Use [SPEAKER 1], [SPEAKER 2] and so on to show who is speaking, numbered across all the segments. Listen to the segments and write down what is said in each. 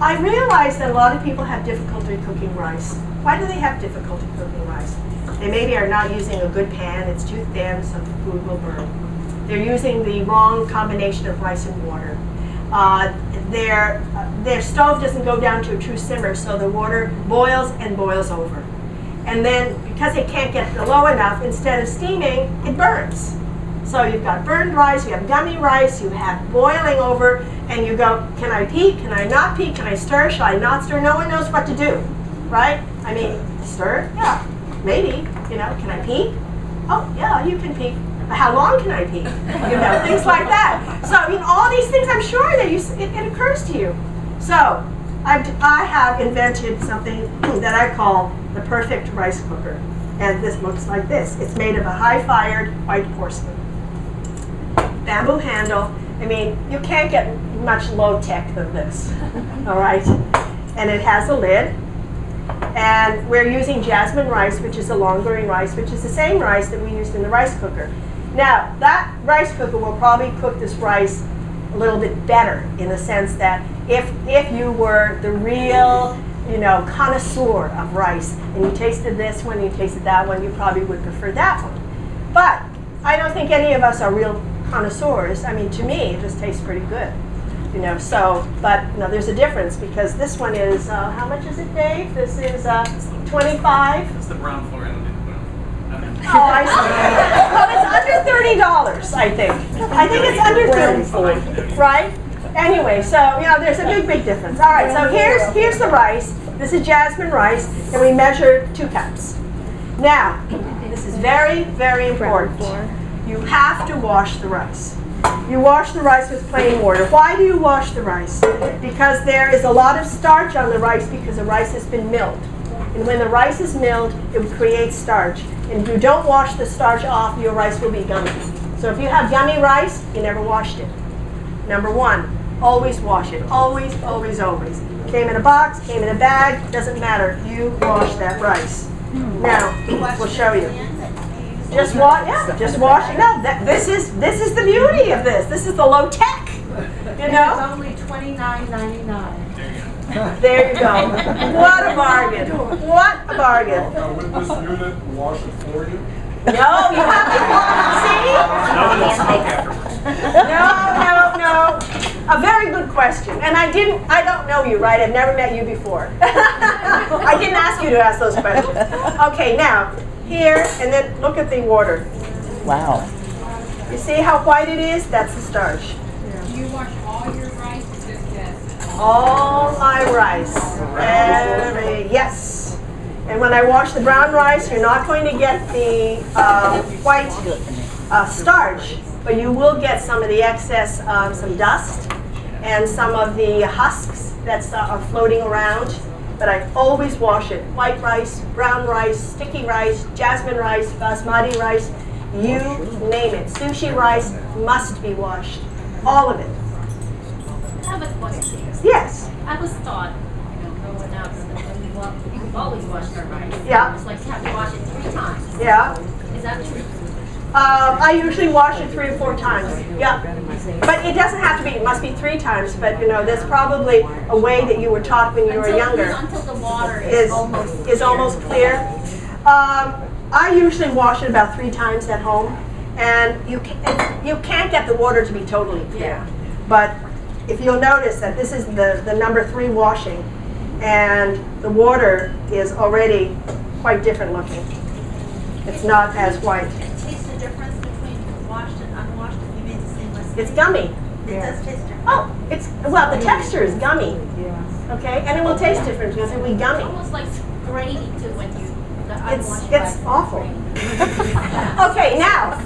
[SPEAKER 1] I realize that a lot of people have difficulty cooking rice. Why do they have difficulty cooking rice? They maybe are not using a good pan, it's too thin, so the food will burn. They're using the wrong combination of rice and water. Their stove doesn't go down to a true simmer, so the water boils and boils over. And then, because they can't get it low enough, instead of steaming, it burns. So you've got burned rice, you have gummy rice, you have boiling over, and you go, can I peek? Can I not peek? Can I stir? Shall I not stir? No one knows what to do, right? I mean, stir? Yeah, maybe. You know, can I peek? Oh, yeah, you can peek. But how long can I peek? You know, things like that. So, I mean, all these things, I'm sure that it occurs to you. So, I have invented something that I call the perfect rice cooker. And this looks like this. It's made of a high-fired white porcelain. Bamboo handle. I mean, you can't get much low-tech than this, all right? And it has a lid. And we're using jasmine rice, which is a long-grain rice, which is the same rice that we used in the rice cooker. Now, that rice cooker will probably cook this rice a little bit better in the sense that if you were the real, you know, connoisseur of rice, and you tasted this one, you tasted that one, you probably would prefer that one. But I don't think any of us are real connoisseurs. I mean, to me, it just tastes pretty good. You know, so, but you know, there's a difference because this one is, how much is it, Dave? This is 25.
[SPEAKER 2] It's the brown floor end.
[SPEAKER 1] Oh, I see. Well, it's under $30, I think. I think it's under 30, right? Anyway, so, you know, there's a big difference. All right, so here's the rice. This is jasmine rice, and we measure 2 cups. Now, this is very, very important. You have to wash the rice. You wash the rice with plain water. Why do you wash the rice? Because there is a lot of starch on the rice because the rice has been milled. And when the rice is milled, it creates starch. And if you don't wash the starch off, your rice will be gummy. So if you have gummy rice, you never washed it. Number 1, always wash it. Always, always, always. Came in a box, came in a bag, doesn't matter. You wash that rice. Now, we'll show you. Just wash, yeah, just wash it. No, this is the beauty of this. This is the low tech, you know.
[SPEAKER 3] It's only $29.99.
[SPEAKER 1] There you go. What a bargain! What a bargain!
[SPEAKER 4] Now, would this unit wash it for you?
[SPEAKER 1] No, you have to wash. See?
[SPEAKER 2] No one will smoke afterwards.
[SPEAKER 1] No. A very good question. And I don't know you, right? I've never met you before. I didn't ask you to ask those questions. Okay, now. Here, and then look at the water.
[SPEAKER 5] Wow.
[SPEAKER 1] You see how white it is? That's the starch.
[SPEAKER 3] Do you wash all your rice or just this?
[SPEAKER 1] All my rice. Yes. And when I wash the brown rice, you're not going to get the white starch, but you will get some of the excess, some dust, and some of the husks that are floating around. But I always wash it. White rice, brown rice, sticky rice, jasmine rice, basmati rice, you name it. Sushi rice must be washed. All of it.
[SPEAKER 6] I have a question.
[SPEAKER 1] Yes.
[SPEAKER 6] I was taught, growing up, that you always wash your rice.
[SPEAKER 1] Yeah.
[SPEAKER 6] It's like you have to wash it 3 times.
[SPEAKER 1] Yeah.
[SPEAKER 6] Is that true?
[SPEAKER 1] I usually wash it 3 or 4 times. Yeah. But it doesn't have to be, it must be 3 times, but you know, there's probably a way that you were taught when you were younger.
[SPEAKER 6] Until the water is
[SPEAKER 1] almost clear. I usually wash it about 3 times at home, and you can't get the water to be totally clear. But if you'll notice that this is the number 3 washing, and the water is already quite different looking. It's not as white.
[SPEAKER 7] Taste the difference between washed and unwashed? You made the same recipe.
[SPEAKER 1] It's gummy.
[SPEAKER 7] It does taste different.
[SPEAKER 1] Oh, well, the texture is gummy. Okay, and it will taste different because it will be gummy.
[SPEAKER 6] almost like grainy too when you.
[SPEAKER 1] It's awful. Okay, now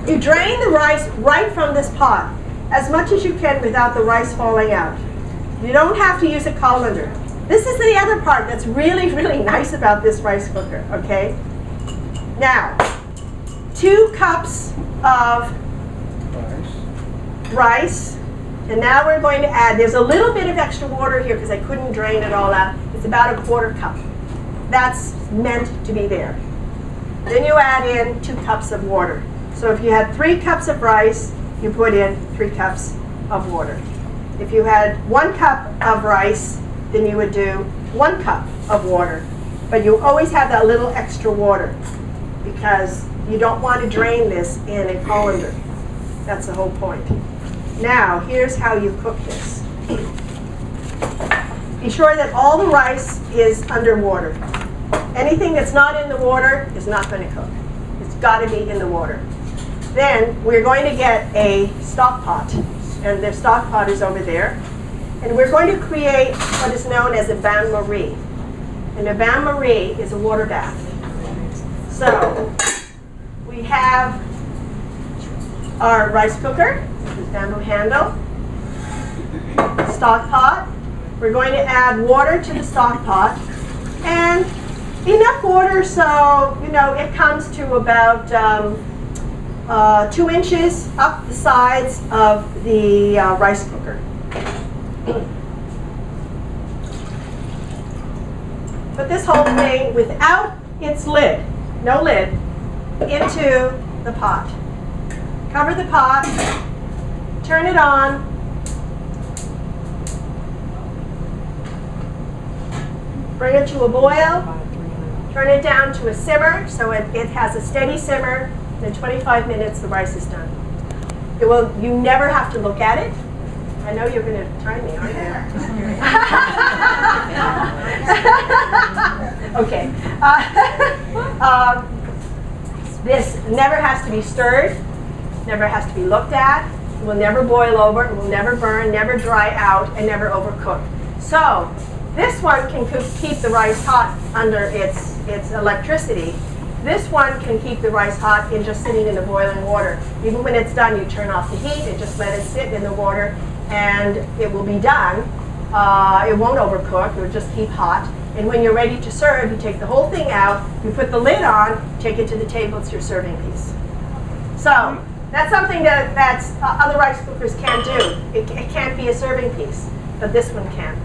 [SPEAKER 1] you drain the rice right from this pot as much as you can without the rice falling out. You don't have to use a colander. This is the other part that's really, really nice about this rice cooker. Okay. Now, 2 cups of rice, and now we're going to add, there's a little bit of extra water here because I couldn't drain it all out. It's about a 1/4 cup. That's meant to be there. Then you add in 2 cups of water. So if you had 3 cups of rice, you put in 3 cups of water. If you had 1 cup of rice, then you would do 1 cup of water. But you always have that little extra water because you don't want to drain this in a colander. That's the whole point. Now, here's how you cook this. Be sure that all the rice is underwater. Anything that's not in the water is not going to cook. It's got to be in the water. Then we're going to get a stock pot. And the stock pot is over there. And we're going to create what is known as a bain-marie. And a bain-marie is a water bath. So we have our rice cooker, this bamboo handle, stock pot. We're going to add water to the stock pot. And enough water so, you know, it comes to about 2 inches up the sides of the rice cooker. Put this whole thing without its lid, no lid, into the pot. Cover the pot, turn it on, bring it to a boil, turn it down to a simmer so it has a steady simmer. In 25 minutes, the rice is done. You never have to look at it. I know you're going to try me, aren't you? Okay. This never has to be stirred, never has to be looked at. It will never boil over, it will never burn, never dry out, and never overcook. So this one can keep the rice hot under its electricity. This one can keep the rice hot in just sitting in the boiling water. Even when it's done, you turn off the heat and just let it sit in the water, and it will be done. It won't overcook, it will just keep hot. And when you're ready to serve, you take the whole thing out, you put the lid on, take it to the table, it's your serving piece. So that's something that other rice cookers can't do. It can't be a serving piece, but this one can.